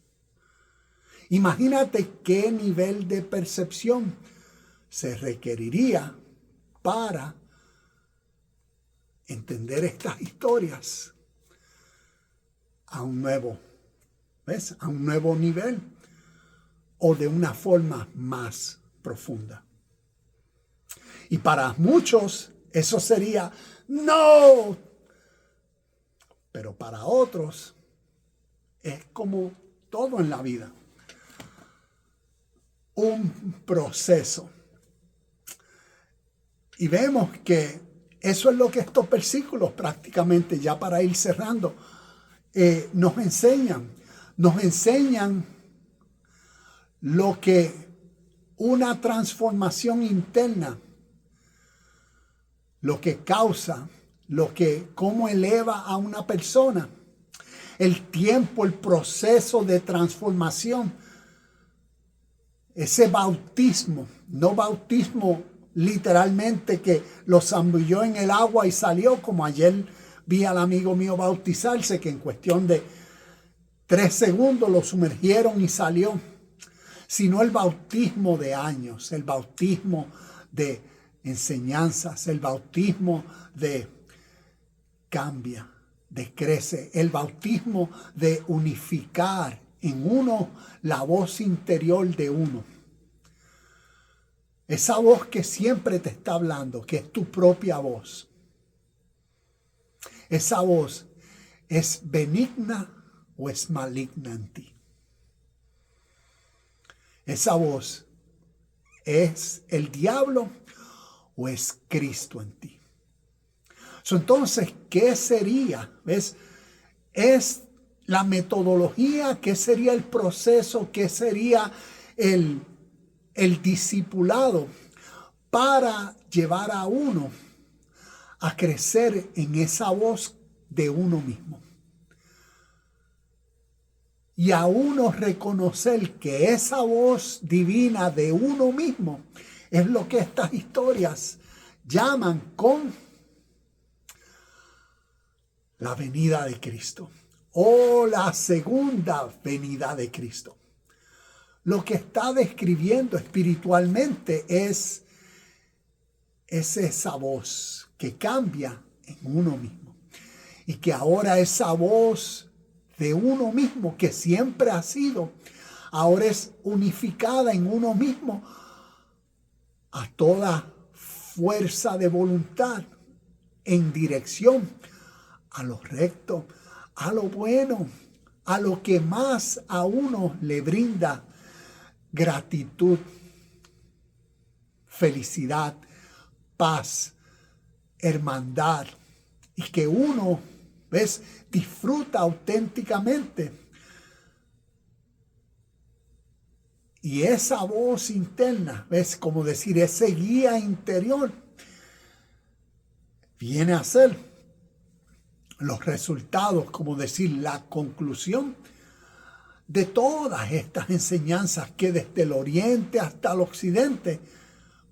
Imagínate qué nivel de percepción se requeriría para entender estas historias a un nuevo, ¿ves? A un nuevo nivel o de una forma más profunda. Y para muchos eso sería no, pero para otros es como todo en la vida, un proceso. Y vemos que eso es lo que estos versículos prácticamente, ya para ir cerrando, nos enseñan. Nos enseñan lo que una transformación interna, lo que causa, cómo eleva a una persona, el tiempo, el proceso de transformación, ese bautismo, no bautismo literalmente que lo zambulló en el agua y salió, como ayer vi al amigo mío bautizarse, que en cuestión de 3 segundos lo sumergieron y salió, sino el bautismo de años, el bautismo de enseñanzas, el bautismo de cambia, de crece, el bautismo de unificar en uno la voz interior de uno. Esa voz que siempre te está hablando, que es tu propia voz. Esa voz es benigna o es maligna en ti. Esa voz es el diablo o es Cristo en ti. Entonces, ¿qué sería? ¿Ves? Es la metodología, ¿qué sería el proceso? ¿Qué sería el discipulado para llevar a uno a crecer en esa voz de uno mismo? Y a uno reconocer que esa voz divina de uno mismo es lo que estas historias llaman con la venida de Cristo o la segunda venida de Cristo. Lo que está describiendo espiritualmente es esa voz que cambia en uno mismo. Y que ahora esa voz de uno mismo, que siempre ha sido, ahora es unificada en uno mismo a toda fuerza de voluntad en dirección a lo recto, a lo bueno, a lo que más a uno le brinda gratitud, felicidad, paz, hermandad, y que uno, ¿ves?, disfruta auténticamente Y esa voz interna, ¿ves? Como decir, ese guía interior viene a ser los resultados, como decir, la conclusión de todas estas enseñanzas que desde el oriente hasta el occidente.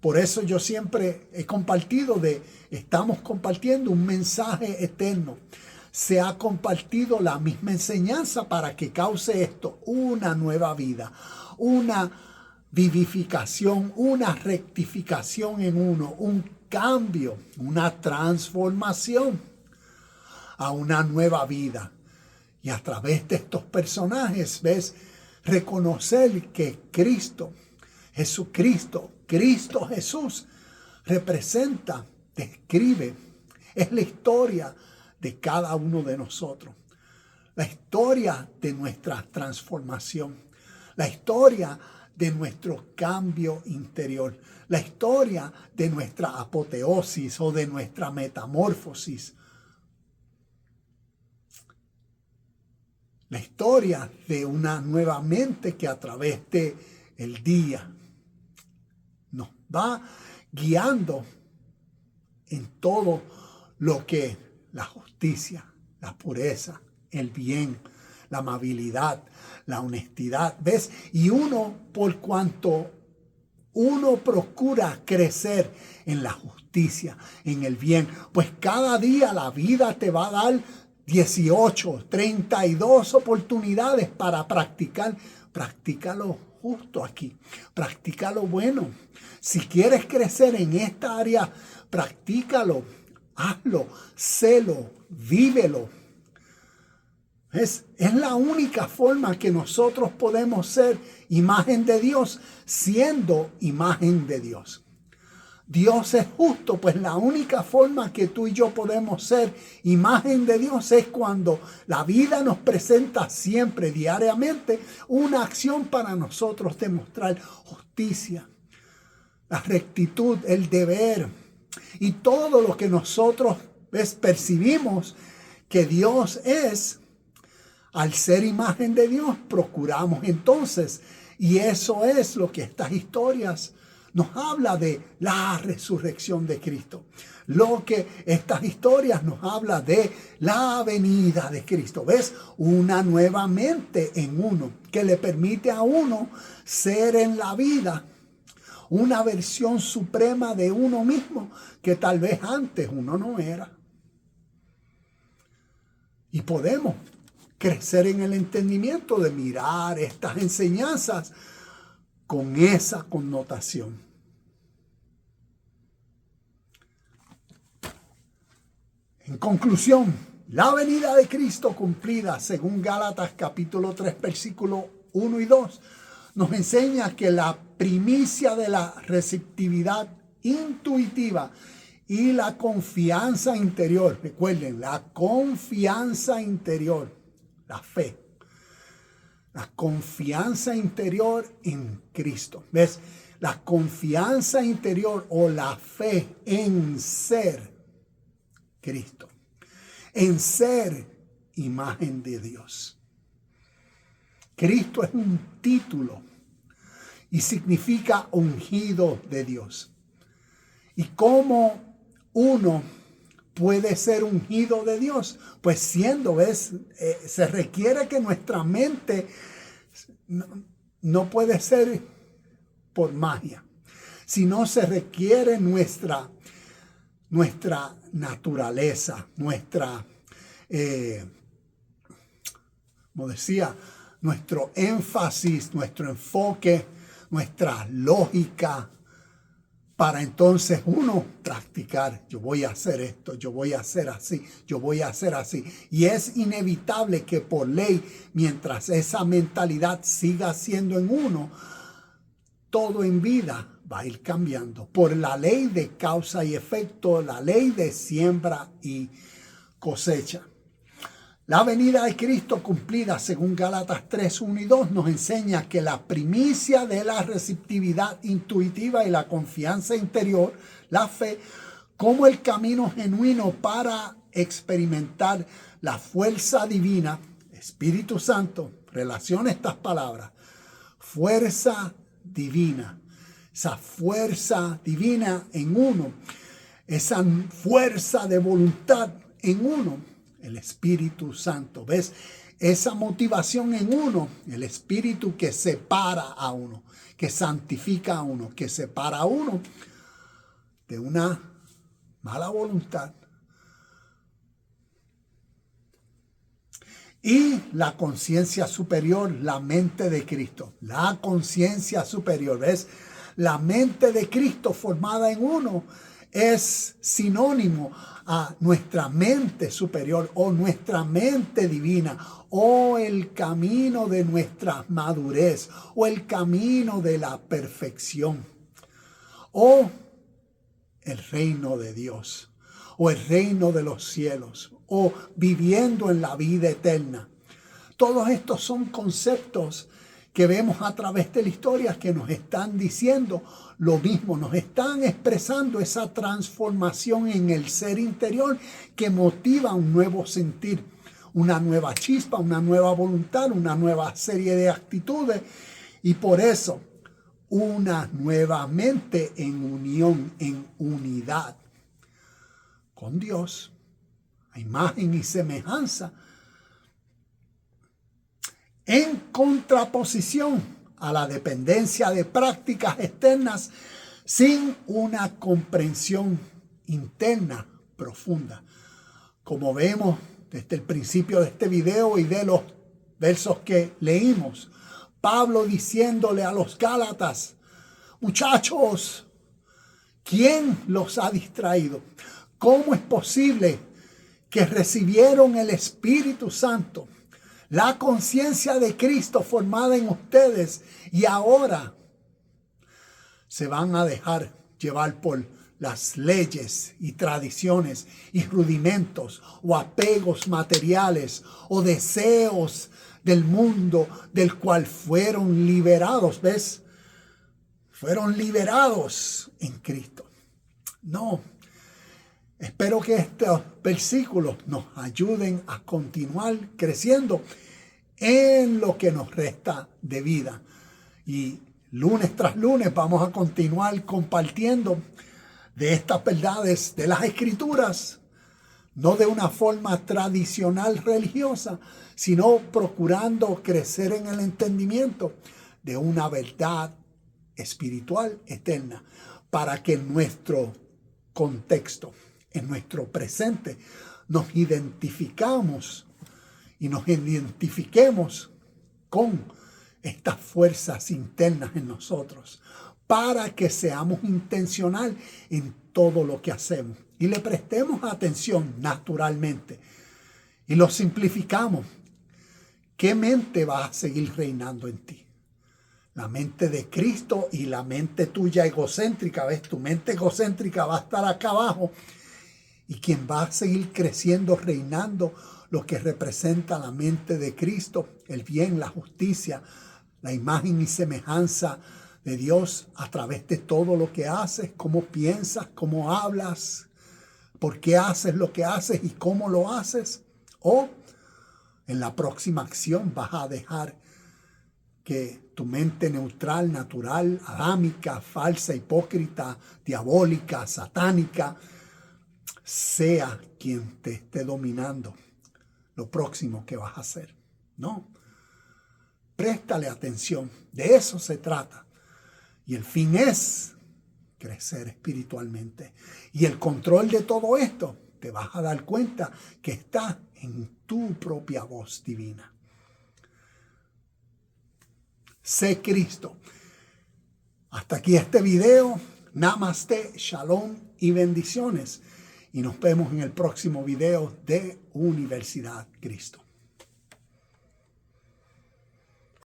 Por eso yo siempre he compartido estamos compartiendo un mensaje eterno. Se ha compartido la misma enseñanza para que cause esto una nueva vida, una vivificación, una rectificación en uno, un cambio, una transformación a una nueva vida. Y a través de estos personajes, ¿ves? Reconocer que Cristo, Jesucristo, Cristo Jesús, representa, describe, es la historia de cada uno de nosotros. La historia de nuestra transformación. La historia de nuestro cambio interior. La historia de nuestra apoteosis o de nuestra metamorfosis. La historia de una nueva mente que a través de el día nos va guiando en todo lo que la justicia, la pureza, el bien, la amabilidad, la honestidad, ¿ves? Y uno, por cuanto uno procura crecer en la justicia, en el bien, pues cada día la vida te va a dar 18, 32 oportunidades para practicar. Practica lo justo aquí. Practica lo bueno. Si quieres crecer en esta área, practícalo. Hazlo. Sélo. Vívelo. Es la única forma que nosotros podemos ser imagen de Dios, siendo imagen de Dios. Dios es justo, pues la única forma que tú y yo podemos ser imagen de Dios es cuando la vida nos presenta siempre, diariamente, una acción para nosotros demostrar justicia, la rectitud, el deber y todo lo que nosotros percibimos que Dios es. Al ser imagen de Dios, procuramos entonces, y eso es lo que estas historias nos habla de la resurrección de Cristo. Lo que estas historias nos habla de la venida de Cristo. ¿Ves? Una nueva mente en uno que le permite a uno ser en la vida una versión suprema de uno mismo que tal vez antes uno no era. Y podemos crecer en el entendimiento de mirar estas enseñanzas con esa connotación. En conclusión, la venida de Cristo cumplida según Gálatas capítulo 3 versículo 1 y 2 nos enseña que la primicia de la receptividad intuitiva y la confianza interior, recuerden, la confianza interior, la fe, la confianza interior en Cristo. ¿Ves? La confianza interior o la fe en ser Cristo, en ser imagen de Dios. Cristo es un título y significa ungido de Dios. ¿Y cómo uno puede ser ungido de Dios? Pues siendo, ¿ves? Se requiere que nuestra mente no puede ser por magia, sino se requiere nuestra naturaleza, como decía, nuestro énfasis, nuestro enfoque, nuestra lógica, para entonces uno practicar. Yo voy a hacer esto, yo voy a hacer así, yo voy a hacer así. Y es inevitable que por ley, mientras esa mentalidad siga siendo en uno, todo en vida va a ir cambiando. Por la ley de causa y efecto, la ley de siembra y cosecha. La venida de Cristo cumplida según Gálatas 3, 1 y 2 nos enseña que la primicia de la receptividad intuitiva y la confianza interior, la fe, como el camino genuino para experimentar la fuerza divina, Espíritu Santo, relaciona estas palabras, fuerza divina, esa fuerza divina en uno, esa fuerza de voluntad en uno, el Espíritu Santo. ¿Ves? Esa motivación en uno, el Espíritu que separa a uno, que santifica a uno, que separa a uno de una mala voluntad. Y la conciencia superior, la mente de Cristo. La conciencia superior, ¿ves? La mente de Cristo formada en uno es sinónimo a nuestra mente superior o nuestra mente divina o el camino de nuestra madurez o el camino de la perfección o el reino de Dios o el reino de los cielos o viviendo en la vida eterna. Todos estos son conceptos que vemos a través de la historia que nos están diciendo lo mismo, nos están expresando esa transformación en el ser interior que motiva un nuevo sentir, una nueva chispa, una nueva voluntad, una nueva serie de actitudes y por eso una nueva mente en unión, en unidad con Dios, a imagen y semejanza, en contraposición a la dependencia de prácticas externas sin una comprensión interna profunda. Como vemos desde el principio de este video y de los versos que leímos, Pablo diciéndole a los Gálatas, muchachos, ¿quién los ha distraído? ¿Cómo es posible que recibieron el Espíritu Santo, la conciencia de Cristo formada en ustedes y ahora se van a dejar llevar por las leyes y tradiciones y rudimentos o apegos materiales o deseos del mundo del cual fueron liberados? ¿Ves? Fueron liberados en Cristo. No. Espero que estos versículos nos ayuden a continuar creciendo en lo que nos resta de vida. Y lunes tras lunes vamos a continuar compartiendo de estas verdades de las Escrituras, no de una forma tradicional religiosa, sino procurando crecer en el entendimiento de una verdad espiritual eterna, para que en nuestro contexto, en nuestro presente, nos identificamos y nos identifiquemos con estas fuerzas internas en nosotros, para que seamos intencional en todo lo que hacemos y le prestemos atención naturalmente y lo simplificamos. ¿Qué mente va a seguir reinando en ti? La mente de Cristo y la mente tuya egocéntrica. ¿Ves? Tu mente egocéntrica va a estar acá abajo. Y quien va a seguir creciendo, reinando, lo que representa la mente de Cristo, el bien, la justicia, la imagen y semejanza de Dios a través de todo lo que haces, cómo piensas, cómo hablas, por qué haces lo que haces y cómo lo haces. O en la próxima acción vas a dejar que tu mente neutral, natural, adámica, falsa, hipócrita, diabólica, satánica, sea quien te esté dominando lo próximo que vas a hacer. No. Préstale atención. De eso se trata. Y el fin es crecer espiritualmente. Y el control de todo esto, te vas a dar cuenta que está en tu propia voz divina. Sé Cristo. Hasta aquí este video. Namaste, shalom y bendiciones. Y nos vemos en el próximo video de Universidad Cristo.